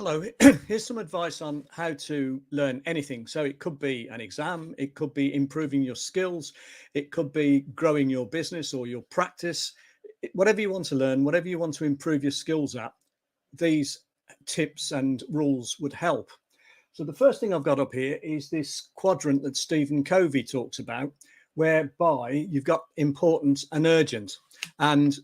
Hello, here's some advice on how to learn anything. So it could be an exam, it could be improving your skills, it could be growing your business or your practice. Whatever you want to learn, whatever you want to improve your skills at, these tips and rules would help. So the first thing I've got up here is this quadrant that Stephen Covey talks about, whereby you've got important and urgent. And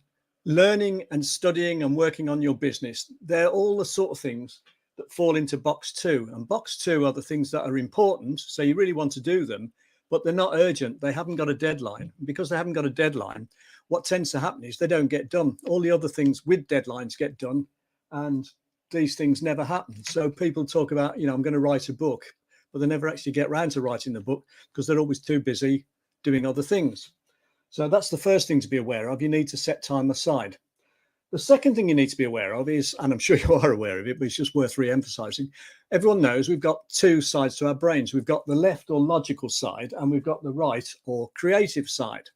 learning and studying and working on your business, they're all the sort of things that fall into box two. And box two are the things that are important. So you really want to do them, but they're not urgent. They haven't got a deadline. Because they haven't got a deadline, what tends to happen is they don't get done. All the other things with deadlines get done, and these things never happen. So people talk about, I'm going to write a book, but they never actually get around to writing the book because they're always too busy doing other things. So that's the first thing to be aware of. You need to set time aside. The second thing you need to be aware of is, and I'm sure you are aware of it, but it's just worth re-emphasizing. Everyone knows we've got two sides to our brains. We've got the left or logical side, and we've got the right or creative side.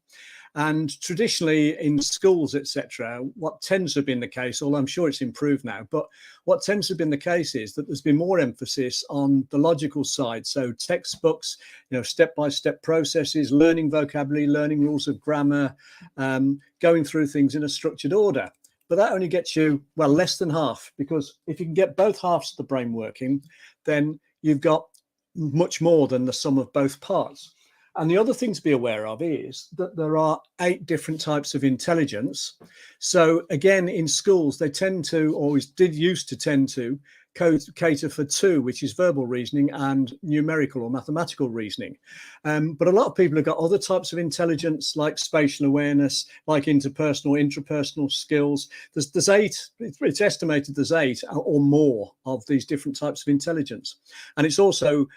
And traditionally in schools, etc., what tends to have been the case, although I'm sure it's improved now, but what tends to have been the case is that there's been more emphasis on the logical side. So textbooks, step-by-step processes, learning vocabulary, learning rules of grammar, going through things in a structured order. But that only gets you, well, less than half, because if you can get both halves of the brain working, then you've got much more than the sum of both parts. And the other thing to be aware of is that there are 8 different types of intelligence. So again, in schools, they tend to, used to tend to cater for 2, which is verbal reasoning and numerical or mathematical reasoning. But a lot of people have got other types of intelligence, like spatial awareness, like interpersonal, intrapersonal skills. There's 8, it's estimated there's 8 or more of these different types of intelligence. And it's also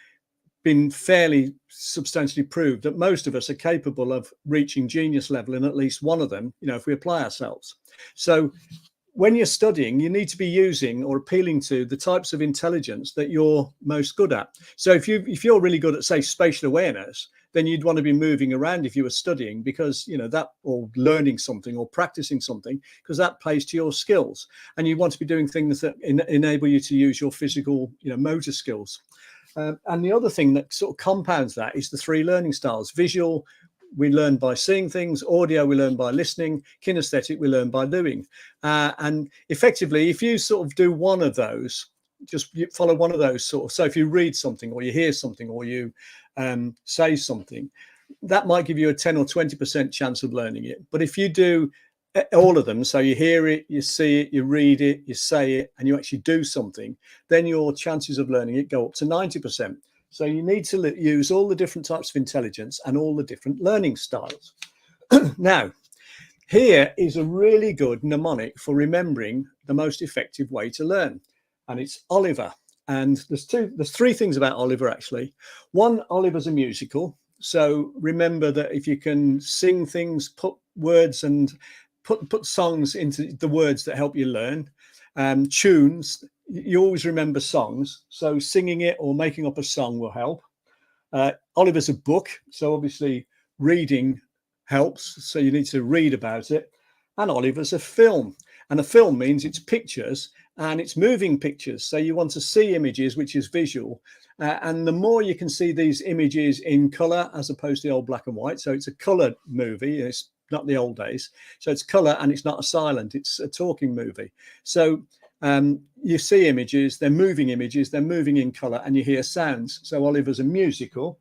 been fairly substantially proved that most of us are capable of reaching genius level in at least one of them, if we apply ourselves. So when you're studying, you need to be using or appealing to the types of intelligence that you're most good at. So if you're really good at, say, spatial awareness, then you'd want to be moving around if you were studying, because that, or learning something or practicing something, because that plays to your skills. And you want to be doing things that enable you to use your physical, motor skills. And the other thing that sort of compounds that is the 3 learning styles. Visual, we learn by seeing things. Audio, we learn by listening. Kinesthetic, we learn by doing. And effectively, if you sort of do one of those, just follow one of those sort of. So if you read something or you hear something or you say something, that might give you a 10 or 20% chance of learning it. But if you do all of them, so you hear it, you see it, you read it, you say it, and you actually do something, then your chances of learning it go up to 90%. So you need to use all the different types of intelligence and all the different learning styles. Now, here is a really good mnemonic for remembering the most effective way to learn, and it's Oliver. And there's 3 things about Oliver, actually. One, Oliver's a musical. So remember that if you can sing things, put words and put songs into the words that help you learn. Tunes, you always remember songs, so singing it or making up a song will help. Oliver's a book, so obviously reading helps, so you need to read about it. And Oliver's a film, and a film means it's pictures and it's moving pictures, so you want to see images, which is visual. And the more you can see these images in color as opposed to the old black and white, so it's a colored movie, it's not the old days, so it's color and it's not a silent, it's a talking movie. So you see images, they're moving in color, and you hear sounds. So Oliver's a musical.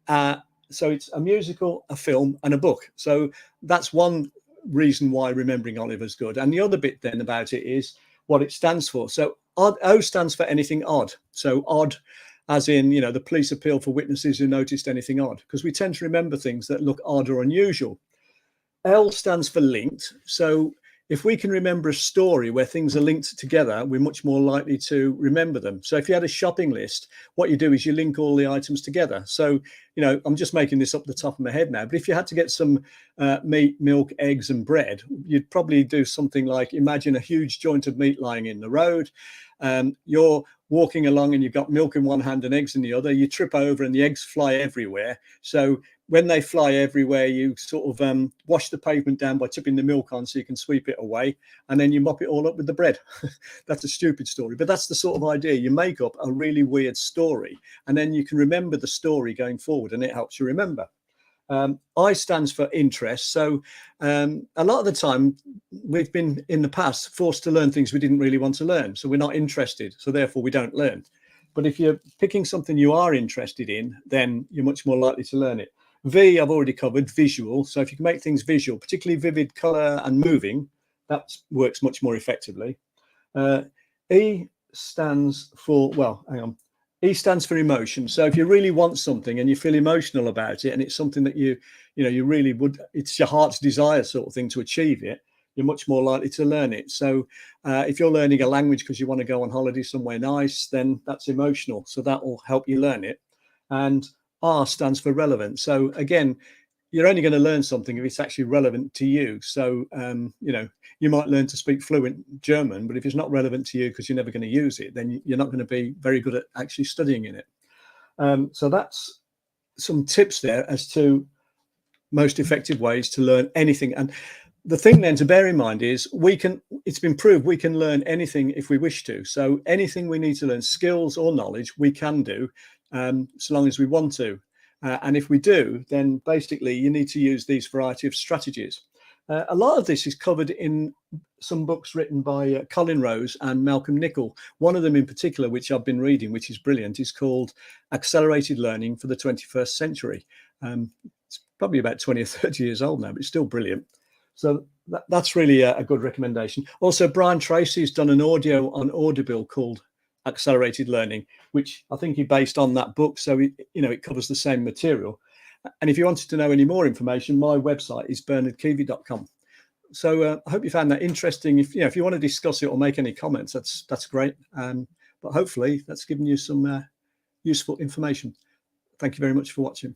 So it's a musical, a film, and a book. So that's one reason why remembering Oliver's good. And the other bit then about it is what it stands for. So O stands for anything odd. So odd as in, the police appeal for witnesses who noticed anything odd, because we tend to remember things that look odd or unusual. L stands for linked. So if we can remember a story where things are linked together, we're much more likely to remember them. So if you had a shopping list, what you do is you link all the items together. So, I'm just making this up the top of my head now, but if you had to get some meat, milk, eggs and bread, you'd probably do something like, imagine a huge joint of meat lying in the road. You're walking along and you've got milk in one hand and eggs in the other. You trip over and the eggs fly everywhere. So when they fly everywhere, you sort of wash the pavement down by tipping the milk on so you can sweep it away, and then you mop it all up with the bread. That's a stupid story, but that's the sort of idea. You make up a really weird story, and then you can remember the story going forward, and it helps you remember. I stands for interest. So a lot of the time we've been in the past forced to learn things we didn't really want to learn. So we're not interested. So therefore we don't learn. But if you're picking something you are interested in, then you're much more likely to learn it. V, I've already covered, visual. So if you can make things visual, particularly vivid color and moving, that works much more effectively. E stands for, well, hang on. E stands for emotion. So if you really want something and you feel emotional about it, and it's something that you really would, it's your heart's desire sort of thing to achieve it, you're much more likely to learn it. So if you're learning a language because you want to go on holiday somewhere nice, then that's emotional. So that will help you learn it. And R stands for relevant. So again, you're only going to learn something if it's actually relevant to you. So, you might learn to speak fluent German, but if it's not relevant to you because you're never going to use it, then you're not going to be very good at actually studying in it. So that's some tips there as to most effective ways to learn anything. And the thing then to bear in mind is it's been proved we can learn anything if we wish to. So anything we need to learn, skills or knowledge, we can do so long as we want to. And if we do, then basically you need to use these variety of strategies. A lot of this is covered in some books written by Colin Rose and Malcolm Nicol. One of them in particular, which I've been reading, which is brilliant, is called Accelerated Learning for the 21st Century. It's probably about 20 or 30 years old now, but it's still brilliant. So that's really a good recommendation. Also, Brian Tracy's done an audio on Audible called Accelerated Learning, which I think he based on that book. So it covers the same material. And if you wanted to know any more information, my website is bernardkeevy.com. So I hope you found that interesting. If you want to discuss it or make any comments, that's great. But hopefully that's given you some useful information. Thank you very much for watching.